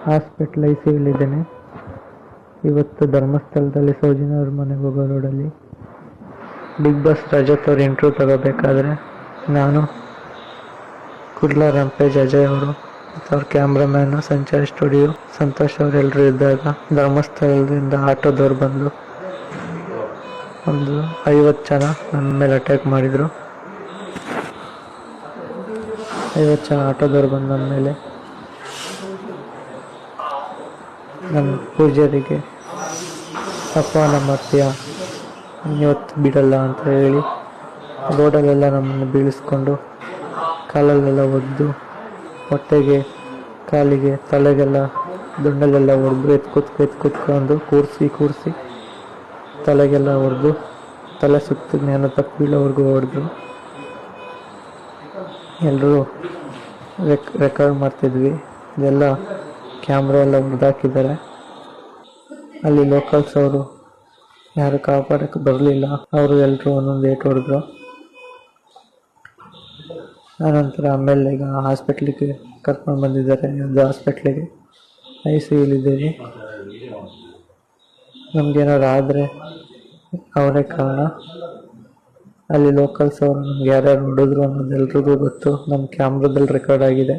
Hospital ಐಸಿಯುಲಿದ್ದೇನೆ. ಇವತ್ತು ಧರ್ಮಸ್ಥಳದಲ್ಲಿ ಸೌಜನ್ಯ ಅವ್ರ ಮನೆಗೆ ಹೋಗೋ ರೋಡಲ್ಲಿ ಬಿಗ್ ಬಾಸ್ ರಜತ್ ಅವ್ರು ಇಂಟ್ರ್ಯೂ ತಗೋಬೇಕಾದ್ರೆ ನಾನು, ಕುಡ್ಲ ರಂಪೇಜ್ ಅಜಯ್ ಅವರು ಮತ್ತು ಅವ್ರ ಕ್ಯಾಮ್ರಾಮ್ಯಾನು ಸಂಚಾರಿ ಸ್ಟುಡಿಯೋ ಸಂತೋಷ್ ಅವರೆಲ್ಲರೂ ಇದ್ದಾಗ ಧರ್ಮಸ್ಥಳದಿಂದ ಆಟೋದವ್ರು ಬಂದು ಒಂದು 50 ಜನ ನನ್ನ ಮೇಲೆ ಅಟ್ಯಾಕ್ ಮಾಡಿದರು. 50 ಜನ ಆಟೋದವ್ರು ಬಂದು ನನ್ನ ಮೇಲೆ ನನ್ನ ಪೂಜಾರಿಗೆ ಅಪಮಾನ ಮಾಡ್ತೀಯ, ಇವತ್ತು ಬಿಡಲ್ಲ ಅಂತ ಹೇಳಿ ರೋಡಲ್ಲೆಲ್ಲ ನಮ್ಮನ್ನು ಬೀಳಿಸ್ಕೊಂಡು ಕಾಲಲ್ಲೆಲ್ಲ ಒದ್ದು ಹೊಟ್ಟೆಗೆ, ಕಾಲಿಗೆ, ತಲೆಗೆಲ್ಲ ದುಂಡಲ್ಲೆಲ್ಲ ಹೊಡೆದು ಎತ್ಕೊತ್ಕೊಂಡು ಕೂರಿಸಿ ತಲೆಗೆಲ್ಲ ಹೊಡೆದು ತಲೆ ಸುತ್ತ ಜ್ಞಾನ ತಪ್ಪು ಬೀಳೋವರೆಗೂ ಹೊಡೆದು ಎಲ್ಲರೂ ರೆಕಾರ್ಡ್ ಮಾಡ್ತಿದ್ವಿ. ಇದೆಲ್ಲ ಕ್ಯಾಮ್ರಾ ಎಲ್ಲ ಹೊಡೆದಾಕಿದ್ದಾರೆ. ಅಲ್ಲಿ ಲೋಕಲ್ಸ್ ಅವರು ಯಾರು ಕಾಪಾಡೋಕ್ಕೆ ಬರಲಿಲ್ಲ. ಅವರು ಎಲ್ಲರೂ ಒಂದೊಂದು ಏಟು ಹೊಡೆದ್ರು. ಆನಂತರ ಆಮೇಲೆ ಈಗ ಹಾಸ್ಪಿಟ್ಲಿಗೆ ಕರ್ಕೊಂಡು ಬಂದಿದ್ದಾರೆ. ಅದು ಹಾಸ್ಪಿಟ್ಲಿಗೆ ಐಸಿಯುಲಿದ್ದೀವಿ. ನಮಗೇನಾದ್ರು ಆದರೆ ಅವರೇ ಕಾರಣ. ಅಲ್ಲಿ ಲೋಕಲ್ಸ್ ಅವರು ನಮ್ಗೆ ಯಾರ್ಯಾರು ಹೊಡೆದ್ರು ಅನ್ನೋದು ಎಲ್ರಿಗೂ ಗೊತ್ತು. ನಮ್ಮ ಕ್ಯಾಮ್ರಾದಲ್ಲಿ ರೆಕಾರ್ಡ್ ಆಗಿದೆ.